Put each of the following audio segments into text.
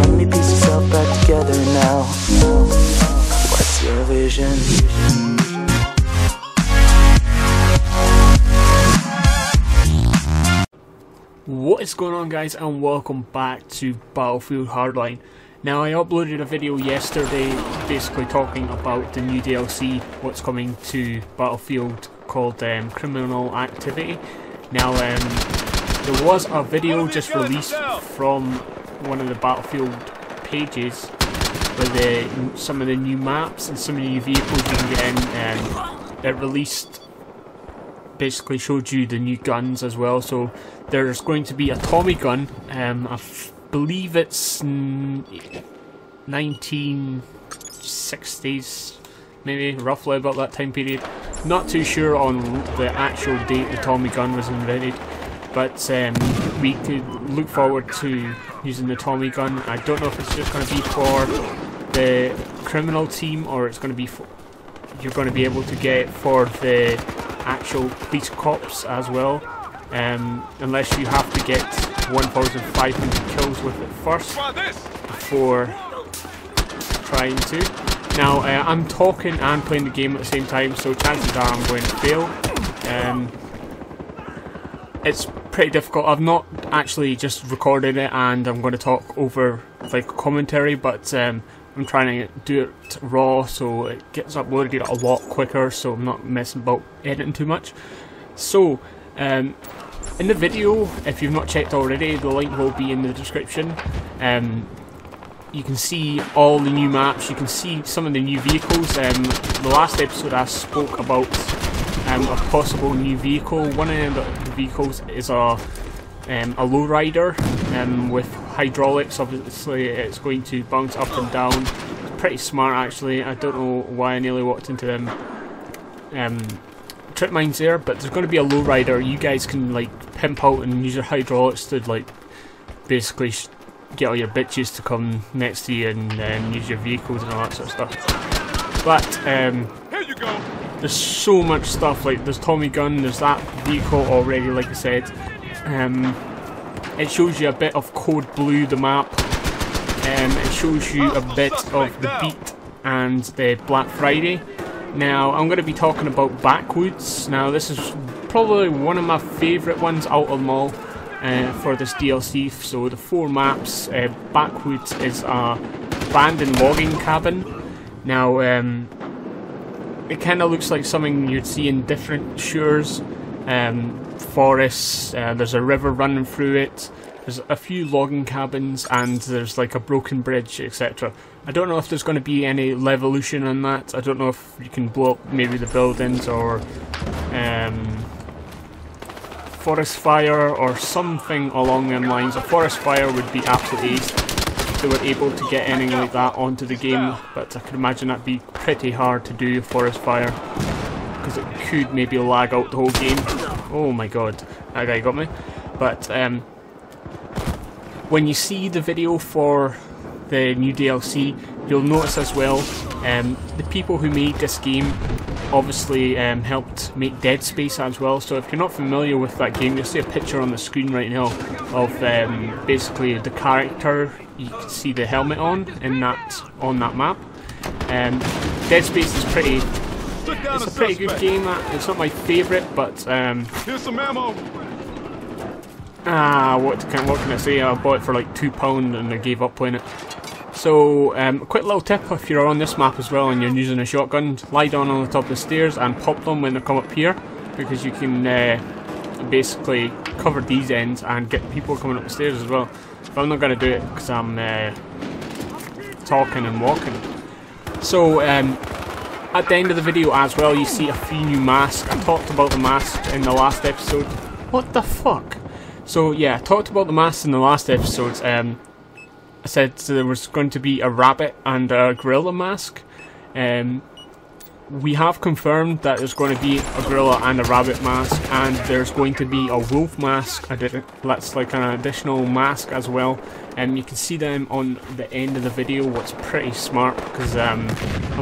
so many pieces all back together now. What's your vision? What is going on, guys, and welcome back to Battlefield Hardline. Now, I uploaded a video yesterday basically talking about the new DLC, what's coming to Battlefield, called Criminal Activity. Now, there was a video just released from one of the Battlefield pages with some of the new maps and some of the new vehicles you can get in, and it released, basically showed you the new guns as well. So there's going to be a Tommy gun, I believe it's 1960s, maybe, roughly about that time period. Not too sure on the actual date the Tommy gun was invented, but we could look forward to using the Tommy gun. I don't know if it's just going to be for the criminal team, or it's going to be for, you're going to be able to get it for the actual police cops as well, unless you have to get 1,500 kills with it first before trying to. Now, I'm talking and playing the game at the same time, so chances are I'm going to fail. It's pretty difficult. I've not actually just recorded it and I'm going to talk over like commentary, but I'm trying to do it raw so it gets uploaded a lot quicker, so I'm not messing about editing too much. So, in the video, if you've not checked already, the link will be in the description. You can see all the new maps, you can see some of the new vehicles. The last episode I spoke about a possible new vehicle. One of the vehicles is a lowrider with hydraulics. Obviously it's going to bounce up and down. It's pretty smart actually. I don't know why I nearly walked into them trip mines there, but there's going to be a lowrider. You guys can like pimp out and use your hydraulics to like basically get all your bitches to come next to you and use your vehicles and all that sort of stuff. But here you go. There's so much stuff, like there's Tommy gun, there's that vehicle already, like I said. It shows you a bit of Code Blue, the map. It shows you a bit of the Beat and the Black Friday. Now, I'm going to be talking about Backwoods. Now, this is probably one of my favourite ones out of them all for this DLC. So, the 4 maps, Backwoods is a abandoned logging cabin. Now, it kind of looks like something you'd see in different shooters, forests, there's a river running through it, there's a few logging cabins, and there's like a broken bridge, etc. I don't know if there's going to be any revolution on that. I don't know if you can blow up maybe the buildings or forest fire or something along them lines. A forest fire would be absolutely ace if they were able to get anything like that onto the game, but I can imagine that'd be pretty hard to do, forest fire, because it could maybe lag out the whole game. Oh my god, that guy got me. But when you see the video for the new DLC, you'll notice as well, the people who made this game obviously helped make Dead Space as well. So if you're not familiar with that game, you'll see a picture on the screen right now of basically the character. You can see the helmet on that map. Dead Space is it's a pretty good game. It's not my favourite, but here's some ammo. what can I say? I bought it for like £2 and I gave up playing it. So, a quick little tip if you're on this map as well and you're using a shotgun, lie down on the top of the stairs and pop them when they come up here, because you can basically cover these ends and get people coming up the stairs as well. But I'm not going to do it because I'm talking and walking. So, at the end of the video as well, you see a few new masks. I talked about the masks in the last episode. What the fuck? So yeah, I talked about the masks in the last episode. I said there was going to be a rabbit and a gorilla mask. We have confirmed that there's going to be a gorilla and a rabbit mask, and there's going to be a wolf mask. That's like an additional mask as well. You can see them on the end of the video, what's pretty smart, because I'm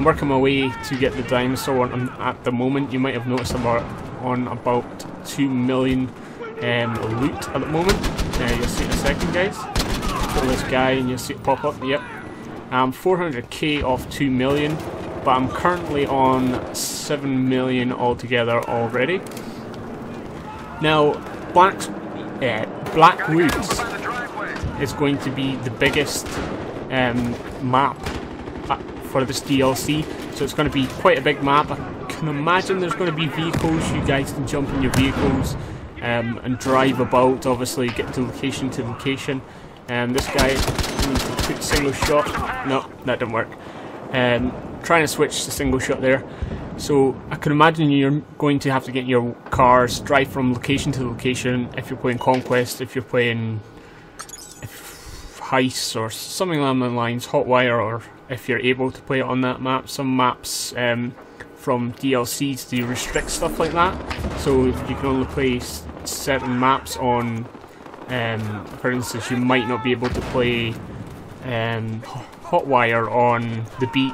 working my way to get the dinosaur on at the moment. You might have noticed on about 2 million loot at the moment. You'll see in a second, guys. kill this guy and you'll see it pop up. Yep. I'm 400k off 2 million, but I'm currently on 7 million altogether already. Now, Blackwoods is going to be the biggest map for this DLC, so it's going to be quite a big map. I can imagine there's going to be vehicles. You guys can jump in your vehicles and drive about, obviously get to location. This guy needs to put single shot. No, that didn't work. Trying to switch to single shot there. So I can imagine you're going to have to get in your cars, drive from location to location if you're playing Conquest, if you're playing Heist or something along the lines, Hotwire, or if you're able to play it on that map. Some maps from DLCs do restrict stuff like that, so you can only play certain maps on, for instance, you might not be able to play Hotwire on the beat,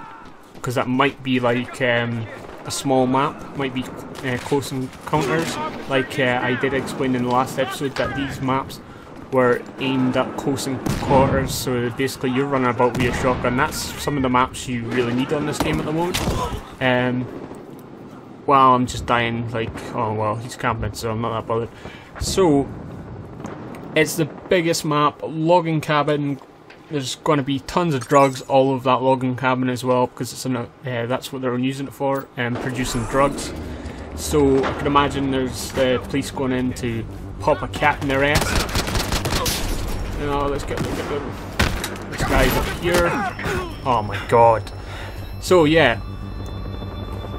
because that might be like a small map, might be close encounters. Like I did explain in the last episode that these maps were aimed at close quarters, so basically you're running about with your shotgun. That's some of the maps you really need on this game at the moment. Well, I'm just dying, like, oh well, he's camping, so I'm not that bothered. So, it's the biggest map, logging cabin. There's going to be tons of drugs all over that logging cabin as well, because it's that's what they're using it for, producing drugs. So I can imagine there's the police going in to pop a cat in their ass. No, let's get this guy's up here. Oh my god. So yeah,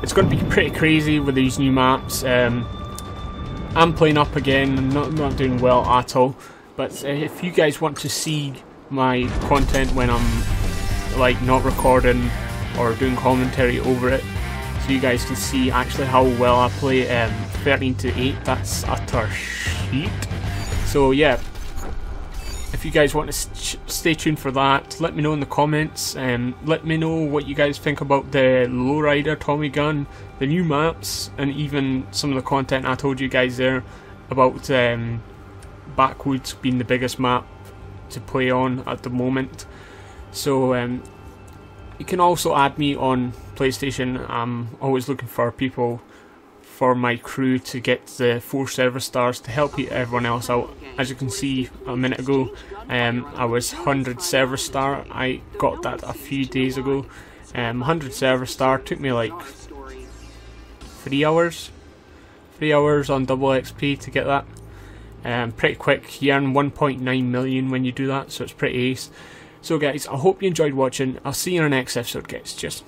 it's going to be pretty crazy with these new maps. I'm playing up again, not doing well at all. But if you guys want to see my content when I'm like not recording or doing commentary over it, so you guys can see actually how well I play 13-8, that's utter shit. So yeah, if you guys want to stay tuned for that, let me know in the comments. Let me know what you guys think about the Lowrider Tommy gun, the new maps, and even some of the content I told you guys there about Backwoods being the biggest map to play on at the moment. So you can also add me on PlayStation. I'm always looking for people for my crew to get the 4 server stars to help everyone else out. As you can see a minute ago, I was 100 server star. I got that a few days ago. 100 server star took me like 3 hours. 3 hours on double XP to get that. Pretty quick. You earn 1.9 million when you do that, so it's pretty ace. So guys, I hope you enjoyed watching. I'll see you in the next episode, guys. Cheers.